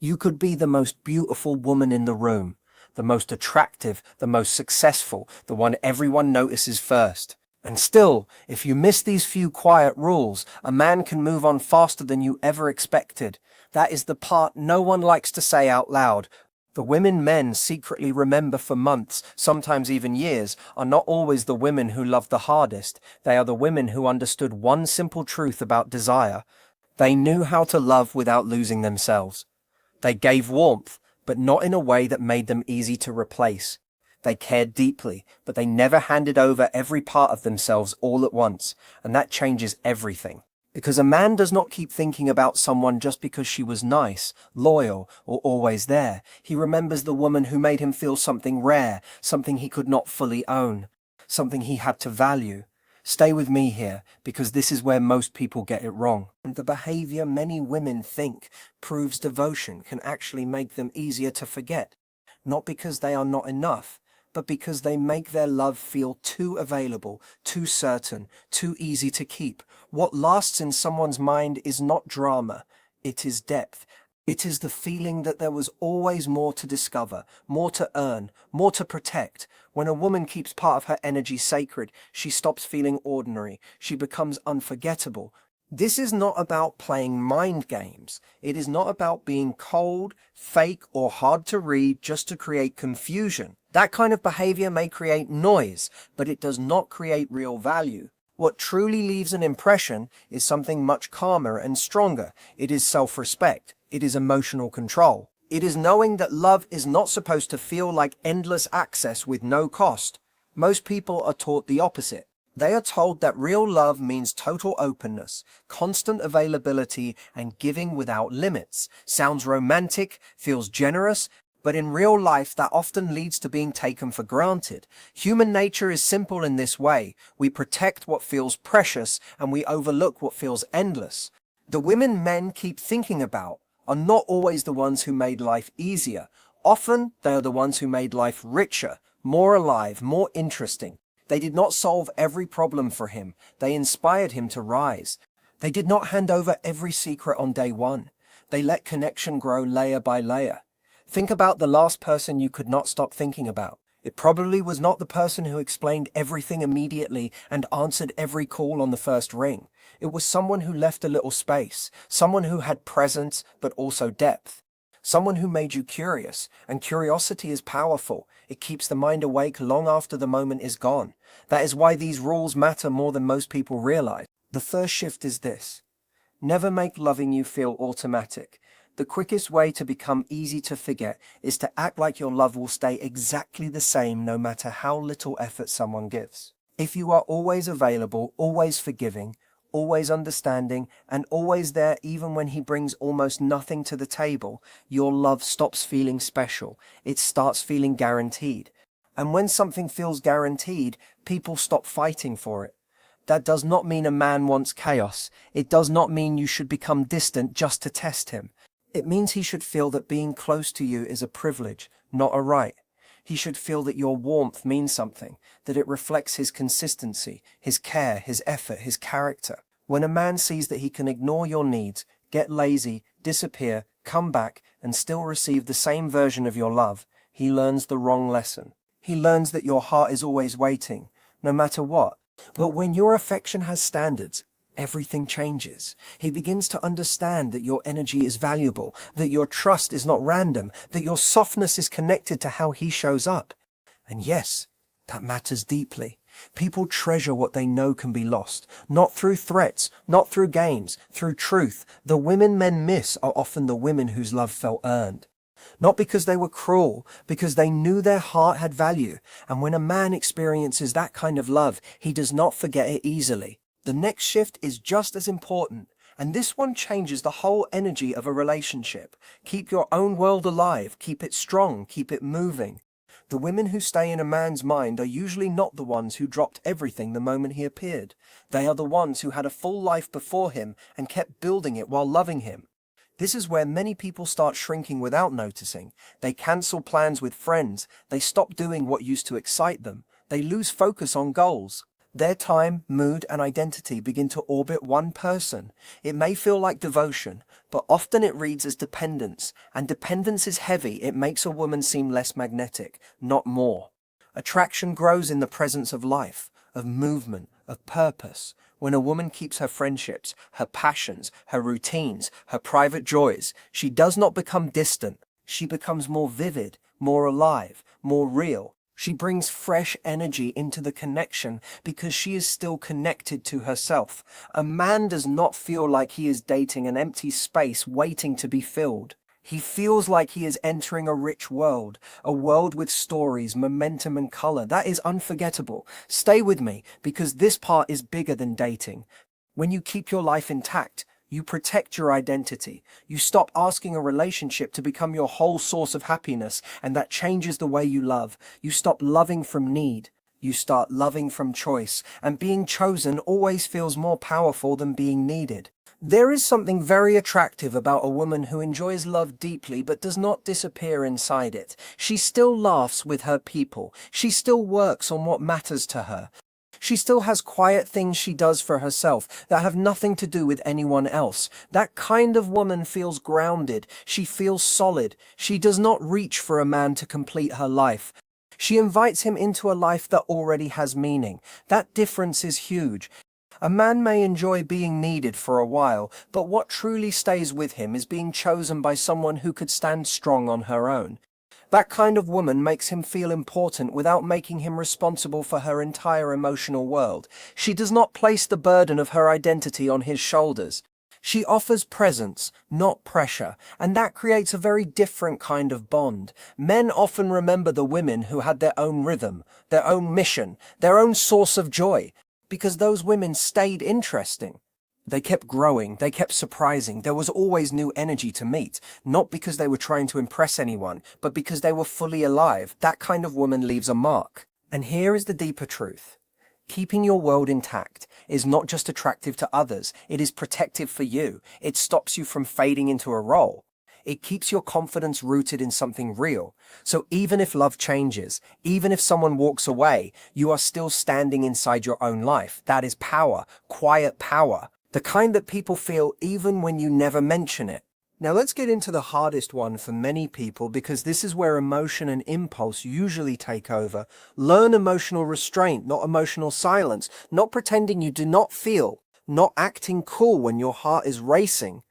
You could be the most beautiful woman in the room, the most attractive, the most successful, the one everyone notices first. And still, if you miss these few quiet rules, a man can move on faster than you ever expected. That is the part no one likes to say out loud. The women men secretly remember for months, sometimes even years, are not always the women who loved the hardest. They are the women who understood one simple truth about desire. They knew how to love without losing themselves. They gave warmth, but not in a way that made them easy to replace. They cared deeply, but they never handed over every part of themselves all at once, and that changes everything. Because a man does not keep thinking about someone just because she was nice, loyal, or always there. He remembers the woman who made him feel something rare, something he could not fully own, something he had to value. Stay with me here, because this is where most people get it wrong. The behavior many women think proves devotion can actually make them easier to forget. Not because they are not enough, but because they make their love feel too available, too certain, too easy to keep. What lasts in someone's mind is not drama, it is depth. It is the feeling that there was always more to discover, more to earn, more to protect. When a woman keeps part of her energy sacred, she stops feeling ordinary. She becomes unforgettable. This is not about playing mind games. It is not about being cold, fake, or hard to read just to create confusion. That kind of behavior may create noise, but it does not create real value. What truly leaves an impression is something much calmer and stronger. It is self-respect. It is emotional control. It is knowing that love is not supposed to feel like endless access with no cost. Most people are taught the opposite. They are told that real love means total openness, constant availability, and giving without limits. Sounds romantic, feels generous, but in real life that often leads to being taken for granted. Human nature is simple in this way. We protect what feels precious and we overlook what feels endless. The women men keep thinking about are not always the ones who made life easier. Often they are the ones who made life richer, more alive, more interesting. They did not solve every problem for him. They inspired him to rise. They did not hand over every secret on day one. They let connection grow layer by layer. Think about the last person you could not stop thinking about. It probably was not the person who explained everything immediately and answered every call on the first ring. It was someone who left a little space, someone who had presence but also depth. Someone who made you curious, and curiosity is powerful. It keeps the mind awake long after the moment is gone. That is why these rules matter more than most people realize. The first shift is this. Never make loving you feel automatic. The quickest way to become easy to forget is to act like your love will stay exactly the same no matter how little effort someone gives. If you are always available, always forgiving, always understanding, and always there even when he brings almost nothing to the table, your love stops feeling special. It starts feeling guaranteed. And when something feels guaranteed, people stop fighting for it. That does not mean a man wants chaos. It does not mean you should become distant just to test him. It means he should feel that being close to you is a privilege, not a right. He should feel that your warmth means something, that it reflects his consistency, his care, his effort, his character. When a man sees that he can ignore your needs, get lazy, disappear, come back, and still receive the same version of your love, he learns the wrong lesson. He learns that your heart is always waiting, no matter what. But when your affection has standards, everything changes. He begins to understand that your energy is valuable, that your trust is not random, that your softness is connected to how he shows up. And yes, that matters deeply. People treasure what they know can be lost, not through threats, not through games, through truth. The women men miss are often the women whose love felt earned. Not because they were cruel, because they knew their heart had value. And when a man experiences that kind of love, he does not forget it easily. The next shift is just as important, and this one changes the whole energy of a relationship. Keep your own world alive, keep it strong, keep it moving. The women who stay in a man's mind are usually not the ones who dropped everything the moment he appeared. They are the ones who had a full life before him and kept building it while loving him. This is where many people start shrinking without noticing. They cancel plans with friends. They stop doing what used to excite them. They lose focus on goals. Their time, mood, and identity begin to orbit one person. It may feel like devotion, but often it reads as dependence, and dependence is heavy. It makes a woman seem less magnetic, not more. Attraction grows in the presence of life, of movement, of purpose. When a woman keeps her friendships, her passions, her routines, her private joys, she does not become distant. She becomes more vivid, more alive, more real. She brings fresh energy into the connection because she is still connected to herself. A man does not feel like he is dating an empty space waiting to be filled. He feels like he is entering a rich world, a world with stories, momentum, and color. That is unforgettable. Stay with me, because this part is bigger than dating. When you keep your life intact, you protect your identity. You stop asking a relationship to become your whole source of happiness, and that changes the way you love. You stop loving from need. You start loving from choice, and being chosen always feels more powerful than being needed. There is something very attractive about a woman who enjoys love deeply but does not disappear inside it. She still laughs with her people. She still works on what matters to her. She still has quiet things she does for herself that have nothing to do with anyone else. That kind of woman feels grounded. She feels solid. She does not reach for a man to complete her life. She invites him into a life that already has meaning. That difference is huge. A man may enjoy being needed for a while, but what truly stays with him is being chosen by someone who could stand strong on her own. That kind of woman makes him feel important without making him responsible for her entire emotional world. She does not place the burden of her identity on his shoulders. She offers presence, not pressure, and that creates a very different kind of bond. Men often remember the women who had their own rhythm, their own mission, their own source of joy, because those women stayed interesting. They kept growing, they kept surprising, there was always new energy to meet, not because they were trying to impress anyone, but because they were fully alive. That kind of woman leaves a mark. And here is the deeper truth. Keeping your world intact is not just attractive to others, it is protective for you. It stops you from fading into a role. It keeps your confidence rooted in something real. So even if love changes, even if someone walks away, you are still standing inside your own life. That is power, quiet power, the kind that people feel even when you never mention it. Now let's get into the hardest one for many people, because this is where emotion and impulse usually take over. Learn emotional restraint, not emotional silence, not pretending you do not feel, not acting cool when your heart is racing.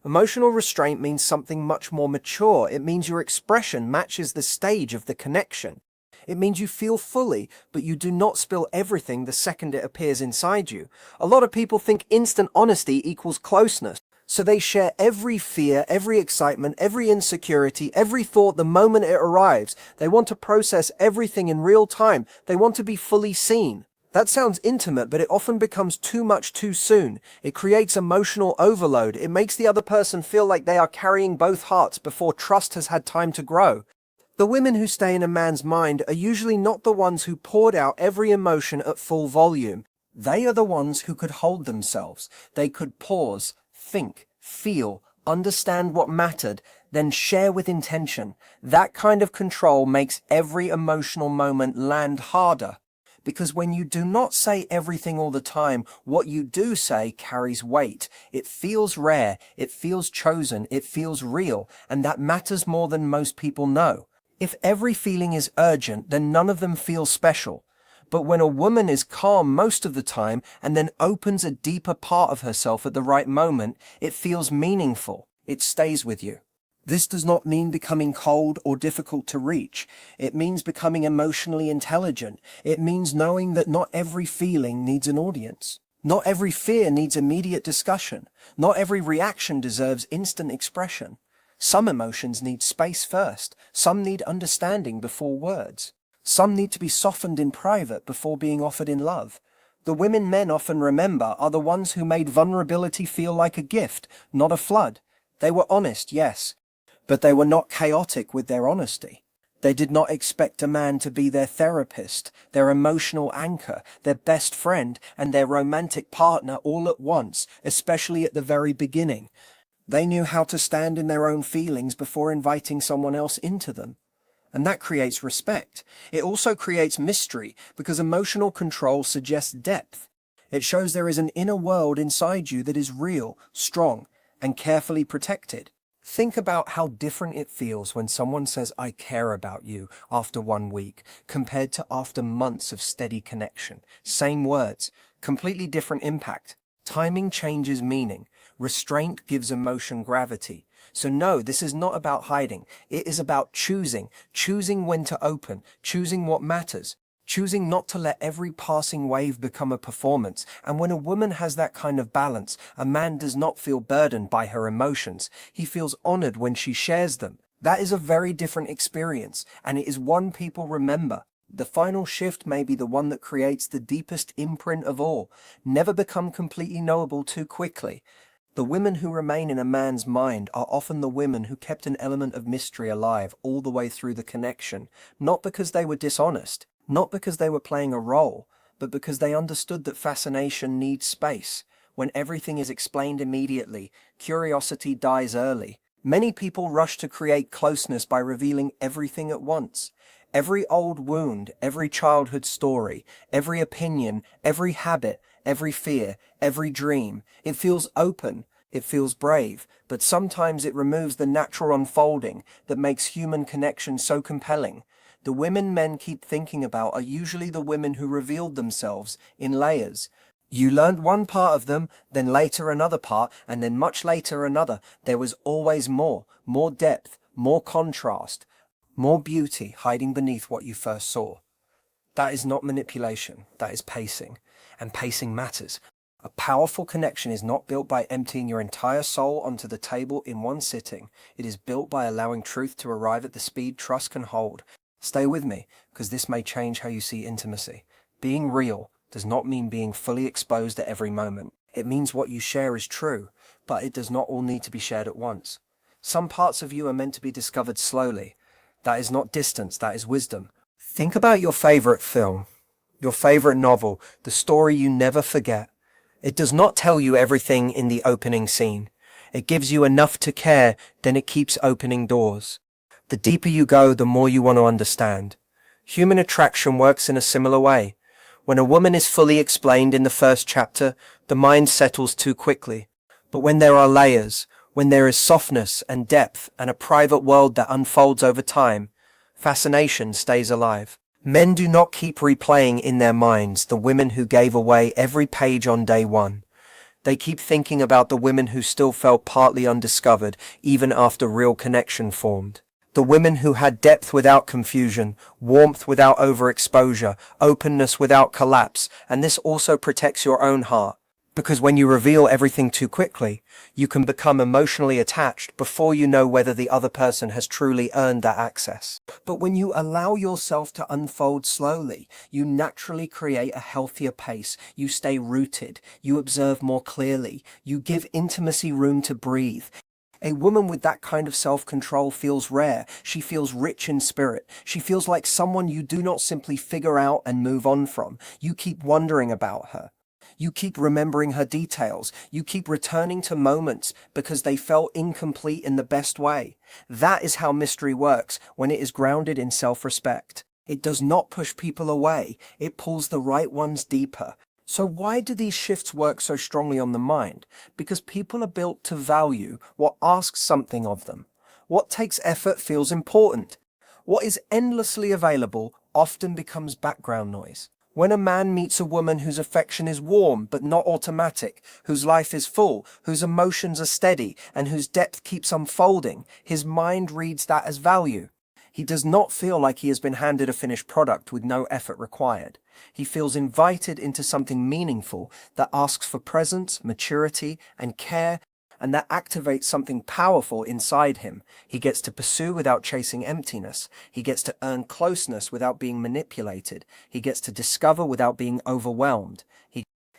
Emotional restraint means something much more mature. It means your expression matches the stage of the connection. It means you feel fully, but you do not spill everything the second it appears inside you. A lot of people think instant honesty equals closeness, so they share every fear, every excitement, every insecurity, every thought the moment it arrives. They want to process everything in real time. They want to be fully seen. That sounds intimate, but it often becomes too much too soon. It creates emotional overload. It makes the other person feel like they are carrying both hearts before trust has had time to grow. The women who stay in a man's mind are usually not the ones who poured out every emotion at full volume. They are the ones who could hold themselves. They could pause, think, feel, understand what mattered, then share with intention. That kind of control makes every emotional moment land harder. Because when you do not say everything all the time, what you do say carries weight. It feels rare, it feels chosen, it feels real, and that matters more than most people know. If every feeling is urgent, then none of them feel special. But when a woman is calm most of the time and then opens a deeper part of herself at the right moment, it feels meaningful. It stays with you. This does not mean becoming cold or difficult to reach. It means becoming emotionally intelligent. It means knowing that not every feeling needs an audience. Not every fear needs immediate discussion. Not every reaction deserves instant expression. Some emotions need space first. Some need understanding before words. Some need to be softened in private before being offered in love. The women men often remember are the ones who made vulnerability feel like a gift, not a flood. They were honest, yes, but they were not chaotic with their honesty. They did not expect a man to be their therapist, their emotional anchor, their best friend, and their romantic partner all at once, especially at the very beginning. They knew how to stand in their own feelings before inviting someone else into them. And that creates respect. It also creates mystery, because emotional control suggests depth. It shows there is an inner world inside you that is real, strong, and carefully protected. Think about how different it feels when someone says, "I care about you," after 1 week, compared to after months of steady connection. Same words, completely different impact. Timing changes meaning. Restraint gives emotion gravity. So no, this is not about hiding. It is about choosing when to open, choosing what matters, choosing not to let every passing wave become a performance. And when a woman has that kind of balance, a man does not feel burdened by her emotions. He feels honored when she shares them. That is a very different experience, and it is one people remember. The final shift may be the one that creates the deepest imprint of all. Never become completely knowable too quickly. The women who remain in a man's mind are often the women who kept an element of mystery alive all the way through the connection, not because they were dishonest, not because they were playing a role, but because they understood that fascination needs space. When everything is explained immediately, curiosity dies early. Many people rush to create closeness by revealing everything at once. Every old wound, every childhood story, every opinion, every habit, every fear, every dream. It feels open, it feels brave, but sometimes it removes the natural unfolding that makes human connection so compelling. The women men keep thinking about are usually the women who revealed themselves in layers. You learned one part of them, then later another part, and then much later another. There was always more depth, more contrast, more beauty hiding beneath what you first saw. That is not manipulation, that is pacing. And pacing matters. A powerful connection is not built by emptying your entire soul onto the table in one sitting. It is built by allowing truth to arrive at the speed trust can hold. Stay with me, because this may change how you see intimacy. Being real does not mean being fully exposed at every moment. It means what you share is true, but it does not all need to be shared at once. Some parts of you are meant to be discovered slowly. That is not distance, that is wisdom. Think about your favorite film, your favorite novel, the story you never forget. It does not tell you everything in the opening scene. It gives you enough to care, then it keeps opening doors. The deeper you go, the more you want to understand. Human attraction works in a similar way. When a woman is fully explained in the first chapter, the mind settles too quickly. But when there are layers, when there is softness and depth and a private world that unfolds over time, fascination stays alive. Men do not keep replaying in their minds the women who gave away every page on day one. They keep thinking about the women who still felt partly undiscovered even after real connection formed. The women who had depth without confusion, warmth without overexposure, openness without collapse, and this also protects your own heart. Because when you reveal everything too quickly, you can become emotionally attached before you know whether the other person has truly earned that access. But when you allow yourself to unfold slowly, you naturally create a healthier pace, you stay rooted, you observe more clearly, you give intimacy room to breathe. A woman with that kind of self-control feels rare. She feels rich in spirit. She feels like someone you do not simply figure out and move on from. You keep wondering about her. You keep remembering her details. You keep returning to moments because they felt incomplete in the best way. That is how mystery works when it is grounded in self-respect. It does not push people away. It pulls the right ones deeper. So why do these shifts work so strongly on the mind? Because people are built to value what asks something of them. What takes effort feels important. What is endlessly available often becomes background noise. When a man meets a woman whose affection is warm but not automatic, whose life is full, whose emotions are steady, and whose depth keeps unfolding, his mind reads that as value. He does not feel like he has been handed a finished product with no effort required. He feels invited into something meaningful that asks for presence, maturity, and care, and that activates something powerful inside him. He gets to pursue without chasing emptiness. He gets to earn closeness without being manipulated. He gets to discover without being overwhelmed.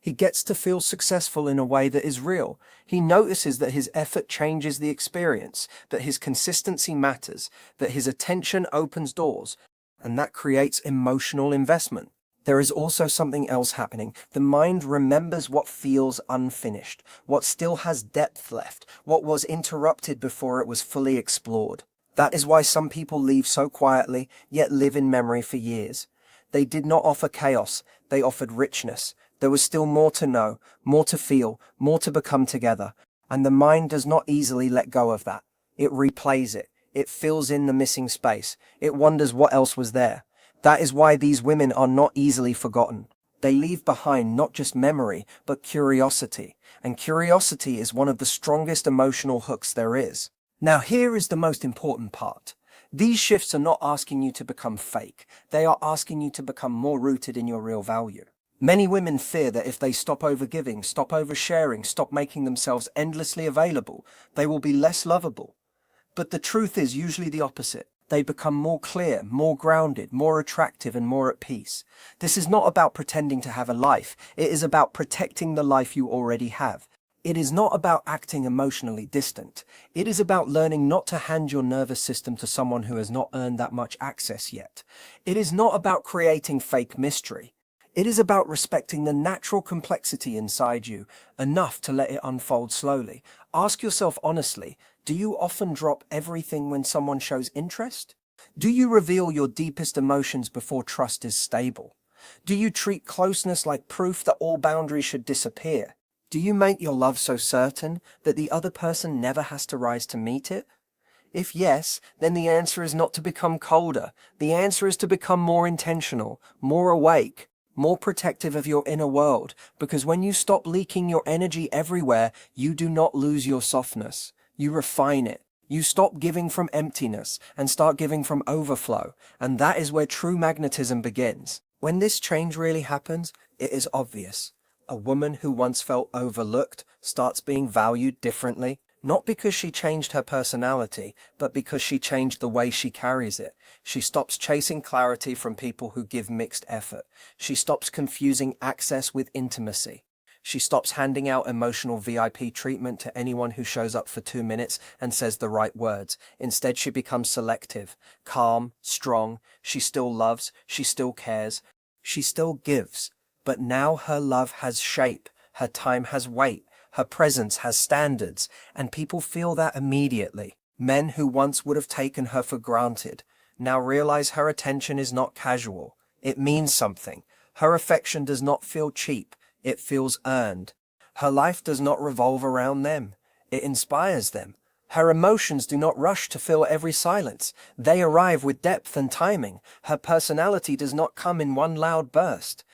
He gets to feel successful in a way that is real. He notices that his effort changes the experience, that his consistency matters, that his attention opens doors, and that creates emotional investment. There is also something else happening. The mind remembers what feels unfinished, what still has depth left, what was interrupted before it was fully explored. That is why some people leave so quietly, yet live in memory for years. They did not offer chaos, they offered richness. There was still more to know, more to feel, more to become together. And the mind does not easily let go of that. It replays it. It fills in the missing space. It wonders what else was there. That is why these women are not easily forgotten. They leave behind not just memory, but curiosity. And curiosity is one of the strongest emotional hooks there is. Now here is the most important part. These shifts are not asking you to become fake. They are asking you to become more rooted in your real value. Many women fear that if they stop overgiving, stop oversharing, stop making themselves endlessly available, they will be less lovable. But the truth is usually the opposite. They become more clear, more grounded, more attractive, and more at peace. This is not about pretending to have a life. It is about protecting the life you already have. It is not about acting emotionally distant. It is about learning not to hand your nervous system to someone who has not earned that much access yet. It is not about creating fake mystery. It is about respecting the natural complexity inside you, enough to let it unfold slowly. Ask yourself honestly, do you often drop everything when someone shows interest? Do you reveal your deepest emotions before trust is stable? Do you treat closeness like proof that all boundaries should disappear? Do you make your love so certain that the other person never has to rise to meet it? If yes, then the answer is not to become colder. The answer is to become more intentional, more awake, more protective of your inner world, because when you stop leaking your energy everywhere, you do not lose your softness. You refine it. You stop giving from emptiness and start giving from overflow, and that is where true magnetism begins. When this change really happens, it is obvious. A woman who once felt overlooked starts being valued differently, not because she changed her personality, but because she changed the way she carries it. She stops chasing clarity from people who give mixed effort. She stops confusing access with intimacy. She stops handing out emotional VIP treatment to anyone who shows up for 2 minutes and says the right words. Instead, she becomes selective, calm, strong. She still loves, she still cares, she still gives. But now her love has shape, her time has weight, her presence has standards, and people feel that immediately. Men who once would have taken her for granted now realize her attention is not casual. It means something. Her affection does not feel cheap. It feels earned. Her life does not revolve around them. It inspires them. Her emotions do not rush to fill every silence. They arrive with depth and timing. Her personality does not come in one loud burst.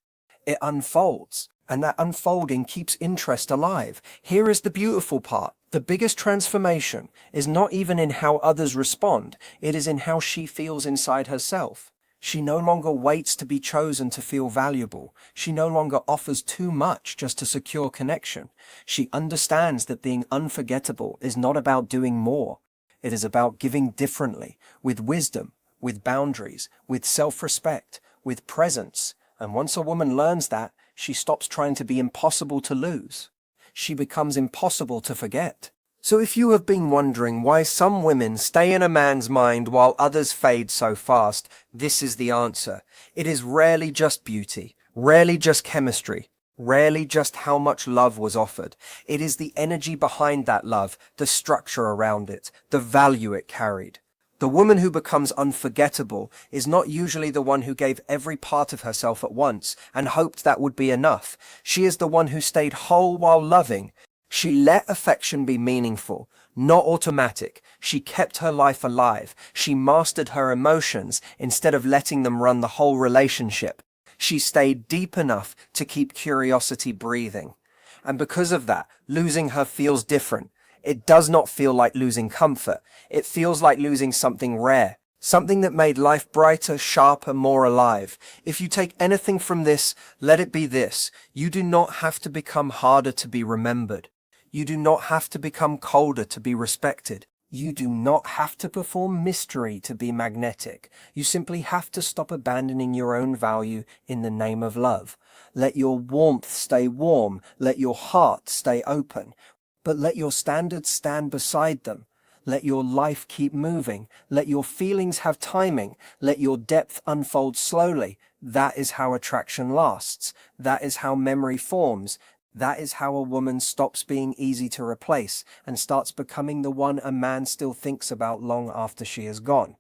It unfolds, and that unfolding keeps interest alive. Here is the beautiful part. The biggest transformation is not even in how others respond. It is in how she feels inside herself. She no longer waits to be chosen to feel valuable. She no longer offers too much just to secure connection. She understands that being unforgettable is not about doing more. It is about giving differently, with wisdom, with boundaries, with self-respect, with presence. And once a woman learns that, she stops trying to be impossible to lose. She becomes impossible to forget. So if you have been wondering why some women stay in a man's mind while others fade so fast, this is the answer. It is rarely just beauty, rarely just chemistry, rarely just how much love was offered. It is the energy behind that love, the structure around it, the value it carried. The woman who becomes unforgettable is not usually the one who gave every part of herself at once and hoped that would be enough. She is the one who stayed whole while loving. She let affection be meaningful, not automatic. She kept her life alive. She mastered her emotions instead of letting them run the whole relationship. She stayed deep enough to keep curiosity breathing. And because of that, losing her feels different. It does not feel like losing comfort. It feels like losing something rare. Something that made life brighter, sharper, more alive. If you take anything from this, let it be this. You do not have to become harder to be remembered. You do not have to become colder to be respected. You do not have to perform mystery to be magnetic. You simply have to stop abandoning your own value in the name of love. Let your warmth stay warm. Let your heart stay open. But let your standards stand beside them. Let your life keep moving. Let your feelings have timing. Let your depth unfold slowly. That is how attraction lasts. That is how memory forms. That is how a woman stops being easy to replace and starts becoming the one a man still thinks about long after she is gone.